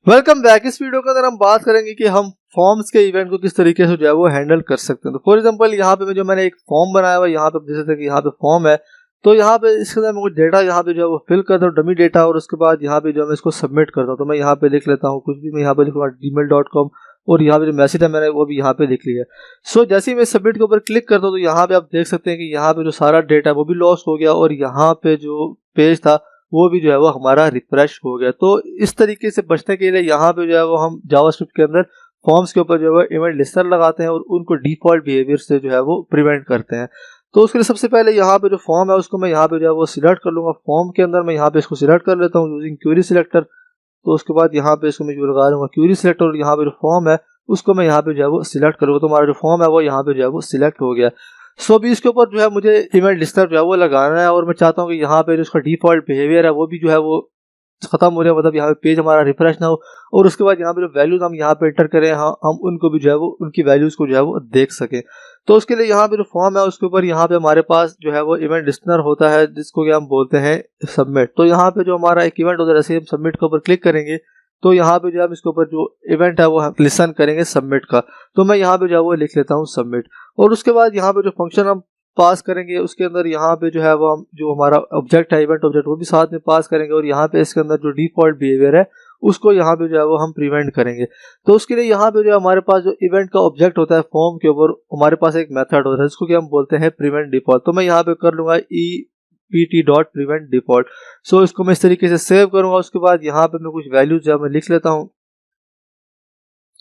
Welcome back. इस video के अंदर हम बात करेंगे कि हम फॉर्म्स के इवेंट को किस तरीके से जो है वो हैंडल कर सकते हैं। तो फॉर एग्जांपल यहाँ पे मैंने एक फॉर्म बनाया हुआ है, यहाँ पे आप देख सकते हैं कि यहाँ पे फॉर्म है। तो यहाँ पे इसके अंदर मैं कुछ डेटा यहाँ पे जो है वो फिल करता हूँ, डमी डेटा, और उसके बाद यहाँ पे जो है मैं इसको सबमिट करता हूँ। तो मैं यहाँ पे लिख लेता हूँ कुछ भी, मैं यहाँ पे लिखूंगा gmail.com, और यहाँ पे जो मैसेज है मैंने वो भी यहाँ पे लिख लिया है। सो जैसे ही मैं सबमिट के ऊपर क्लिक करता हूँ तो यहाँ पे आप देख सकते हैं कि यहाँ पे जो सारा डेटा वो भी लॉस्ट हो गया, और यहाँ पे जो पेज था वो भी जो है वो हमारा रिफ्रेश हो गया। तो इस तरीके से बचने के लिए यहाँ पे जो है वो हम जावास्क्रिप्ट के अंदर फॉर्म्स के ऊपर जो है वो इवेंट लिस्टर लगाते हैं और उनको डिफॉल्ट बिहेवियर से जो है वो प्रिवेंट करते हैं। तो उसके लिए सबसे पहले यहाँ पे जो फॉर्म है उसको मैं यहाँ पे जो है वो सिलेक्ट कर लूँगा। फॉर्म के अंदर मैं यहाँ पे इसको सिलेक्ट कर लेता हूँ यूजिंग क्वेरी सिलेक्टर। तो उसके बाद यहाँ पे इसको मैं जो लगा लूँगा क्वेरी सिलेक्टर, और यहाँ पे जो फॉर्म है उसको मैं यहाँ पे जो है वो सिलेक्ट करूँगा। तो हमारा जो फॉर्म है वो यहाँ पे जो है वो सिलेक्ट हो गया। सो अभी इसके ऊपर जो है मुझे इवेंट लिस्टर जो है वो लगाना है, और मैं चाहता हूँ कि यहाँ पे जो इसका डिफॉल्ट बिहेवियर है वो भी जो है वो खत्म हो जाए, मतलब यहाँ पे पेज हमारा रिफ्रेश ना हो। और उसके बाद यहाँ पे जो वैल्यूज हम यहाँ पे एंटर करें, हम उनको भी जो है वो उनकी वैल्यूज को जो है वो देख सकें। तो उसके लिए यहाँ पे जो फॉर्म है उसके ऊपर यहाँ पे हमारे पास जो है वो इवेंट लिस्टनर होता है, जिसको कि हम बोलते हैं सबमिट। तो यहाँ पे जो हमारा एक इवेंट होता है, जैसे हम सबमिट के ऊपर क्लिक करेंगे तो यहाँ पे जो है हम इसके ऊपर जो इवेंट है वो हम लिसन करेंगे सबमिट का। तो मैं यहाँ पे जो है वो लिख लेता हूँ सबमिट, और उसके बाद यहाँ पे जो फंक्शन हम पास करेंगे उसके अंदर यहाँ पे जो है वो हम जो हमारा ऑब्जेक्ट है इवेंट ऑब्जेक्ट वो भी साथ में पास करेंगे, और यहाँ पे इसके अंदर जो डिफॉल्ट बिहेवियर है उसको यहाँ पे जो है वो हम प्रिवेंट करेंगे। तो उसके लिए यहाँ पे जो हमारे पास जो इवेंट का ऑब्जेक्ट होता है फॉर्म के ऊपर, हमारे पास एक मेथड होता है जिसको कि हम बोलते हैं प्रिवेंट डिफॉल्ट। तो मैं यहाँ पे कर लूंगा ept.prevent default। सो इसको मैं इस तरीके से सेव करूंगा। उसके बाद यहाँ पे मैं कुछ वैल्यूज जो है मैं लिख लेता हूँ,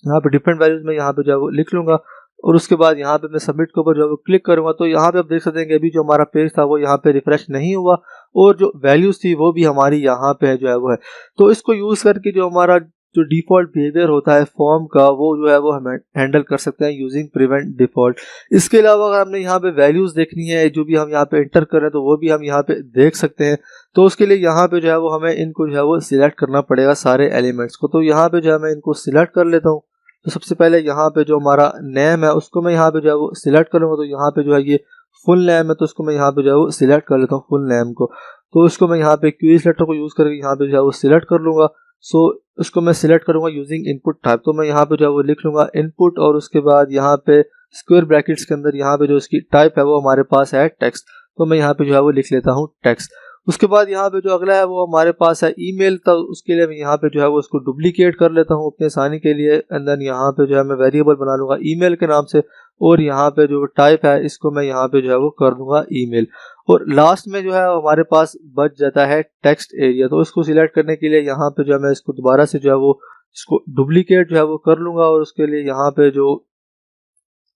यहाँ पे डिफरेंट वैल्यूज में यहाँ पे जो है वो लिख लूंगा, और उसके बाद यहाँ पे मैं सबमिट के ऊपर जो है वो क्लिक करूंगा। तो यहाँ पे आप देख सकते हैं कि अभी जो हमारा पेज था वो यहाँ पे रिफ्रेश नहीं हुआ, और जो वैल्यूज थी वो भी हमारी यहाँ पे जो है वो है। तो इसको यूज करके जो हमारा जो डिफॉल्ट बिहेवियर होता है फॉर्म का वो जो है वो हम हैंडल कर सकते हैं यूजिंग प्रिवेंट डिफॉल्ट। इसके अलावा अगर हमने यहाँ पे वैल्यूज देखनी है जो भी हम यहाँ पे एंटर कर रहे हैं तो वो भी हम यहाँ पे देख सकते हैं। तो उसके लिए यहाँ पे जो है वो हमें इनको जो है वो सिलेक्ट करना पड़ेगा सारे एलिमेंट्स को। तो यहाँ पे जो है मैं इनको सिलेक्ट कर लेता हूँ। तो सबसे पहले यहाँ पे जो हमारा नेम है उसको मैं यहाँ पे जो है वो सिलेक्ट करूँगा। तो यहाँ पे जो है ये फुल नेम है, तो उसको मैं यहाँ पे जो है वो सिलेक्ट कर लेता हूँ फुल नेम को। तो उसको मैं यहाँ पे क्वेरी सिलेक्टर को यूज़ करके यहाँ पे जो है वो सिलेक्ट कर लूँगा। सो उसको मैं सिलेक्ट करूँगा यूजिंग इनपुट टाइप। तो मैं यहाँ पे जो है वो लिख लूँगा इनपुट, और उसके बाद यहाँ पे स्क्वायर ब्रैकेट्स के अंदर यहाँ पे जो इसकी टाइप है वो हमारे पास है टेक्स्ट। तो मैं यहाँ पे जो है वो लिख लेता हूँ टेक्स्ट। उसके बाद यहाँ पे जो अगला है वो हमारे पास है ईमेल। तो उसके लिए मैं यहाँ पे जो है वो उसको डुप्लीकेट कर लेता हूँ अपने आसानी के लिए, एंड देन यहाँ पे जो है मैं वेरिएबल बना लूँगा ईमेल के नाम से, और यहाँ पे जो टाइप है इसको मैं यहाँ पे जो है वो कर दूंगा ईमेल। और लास्ट में जो है हमारे पास बच जाता है टेक्स्ट एरिया। तो इसको सिलेक्ट करने के लिए यहाँ पे जो है मैं इसको दोबारा से जो है वो इसको डुप्लीकेट जो है वो कर लूँगा, और उसके लिए यहाँ पे जो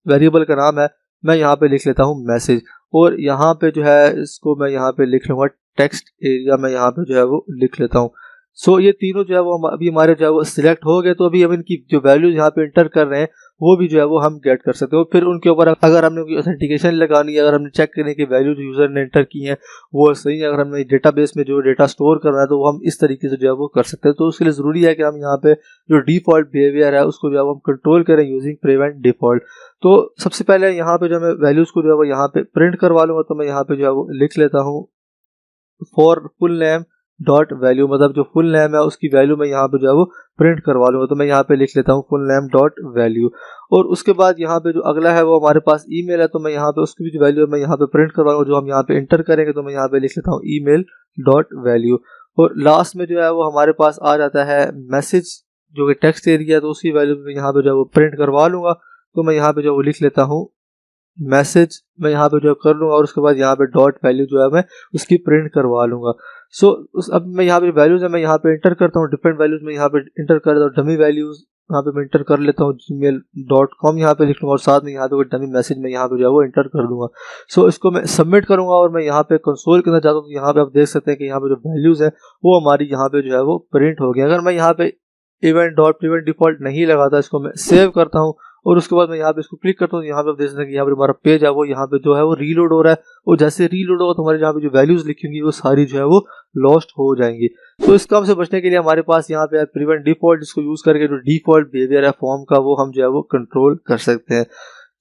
वेरिएबल का नाम है मैं यहाँ पे लिख लेता हूँ मैसेज, और यहाँ पे जो है इसको मैं यहाँ पे लिख लूँगा टेक्स्ट एरिया, मैं यहाँ पे जो है वो लिख लेता हूँ। सो ये तीनों जो है वो अभी हमारे जो है वो सिलेक्ट हो गए। तो अभी हम इनकी जो वैल्यूज यहाँ पे एंटर कर रहे हैं वो भी जो है वो हम गेट कर सकते हैं। और फिर उनके ऊपर अगर हमने कोई ऑथेंटिकेशन लगानी है, अगर हमने चेक करने की वैल्यूज यूजर ने एंटर की हैं वो सही है, अगर हमने डेटाबेस में जो डेटा स्टोर करना है तो वो हम इस तरीके से जो है वो कर सकते हैं। तो उसके लिए ज़रूरी है कि हम यहाँ पे जो डिफॉल्ट बिहेवियर है उसको जो है वो हम कंट्रोल करें यूजिंग प्रिवेंट डिफॉल्ट। तो सबसे पहले यहाँ पे जो मैं वैल्यूज को जो है वो यहाँ पे प्रिंट करवा लूँगा। तो मैं यहाँ पे जो है वो लिख लेता हूँ for full name dot value, मतलब जो फुल नेम है उसकी वैल्यू मैं यहाँ पे जो है वो प्रिंट करवा लूँगा। तो मैं यहाँ पे लिख लेता हूँ फुल नेम डॉट वैल्यू, और उसके बाद यहाँ पे जो अगला है वो हमारे पास ईमेल है। तो मैं यहाँ पे उसकी भी जो वैल्यू है मैं यहाँ पे प्रिंट करवाऊंगा, जो हम यहाँ पे एंटर करेंगे। तो मैं यहाँ पे लिख लेता हूँ ईमेल डॉट वैल्यू, और लास्ट में जो है वो हमारे पास आ जाता है मैसेज जो कि टेक्स्ट एरिया है। तो उसकी वैल्यू मैं यहाँ पे जो है वो प्रिंट करवा लूँगा। तो मैं यहाँ पे जो वो लिख लेता हूँ मैसेज, मैं यहाँ पे जो कर लूँगा, और उसके बाद यहाँ पे डॉट वैल्यू जो है मैं उसकी प्रिंट करवा लूँगा। सो अब मैं यहाँ पे वैल्यूज है मैं यहाँ पे एंटर करता हूँ, डिफरेंट वैल्यूज में यहाँ पे एंटर कर देता हूँ, डमी वैल्यूज यहाँ पे मैं एंटर कर लेता हूँ gmail.com यहाँ पे लिख लूँगा, और साथ में यहाँ पे कोई डमी मैसेज में यहाँ पे जो है वो एंटर कर दूंगा। सो इसको मैं सबमिट करूँगा, और मैं यहाँ पे कंसोल के अंदर जाता हूँ। तो यहाँ पे आप देख सकते हैं कि यहाँ पे जो वैल्यूज है वो हमारी यहाँ पे जो है वो प्रिंट हो गया। अगर मैं यहाँ पे इवेंट डॉट प्रिवेंट डिफॉल्ट नहीं लगाता, इसको मैं सेव करता हूँ, और उसके बाद मैं यहाँ पे इसको क्लिक करता हूँ। यहाँ पे आप देख सकते हैं कि यहाँ पे हमारा पेज है वो यहाँ पे जो है वो रीलोड हो रहा है, और जैसे रीलोड होगा तो हमारे यहाँ पे जो वैल्यूज लिखी होंगी वो सारी जो है वो लॉस्ट हो जाएंगी। तो इस काम से बचने के लिए हमारे पास यहाँ पे है प्रिवेंट डिफॉल्ट, जिसको यूज करके जो डिफॉल्ट बिहेवियर है फॉर्म का वो हम जो है वो कंट्रोल कर सकते हैं।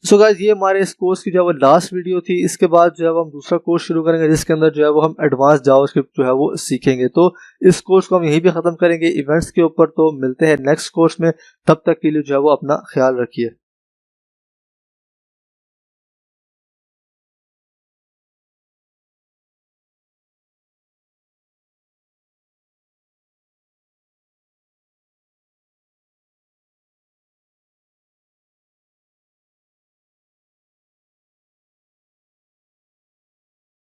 सो गाइस ये हमारे इस कोर्स की जो है वो लास्ट वीडियो थी। इसके बाद जो है वो हम दूसरा कोर्स शुरू करेंगे जिसके अंदर जो है वो हम एडवांस जावास्क्रिप्ट जो है वो सीखेंगे। तो इस कोर्स को हम यहीं पे ख़त्म करेंगे इवेंट्स के ऊपर। तो मिलते हैं नेक्स्ट कोर्स में, तब तक के लिए जो है वो अपना ख्याल रखिए।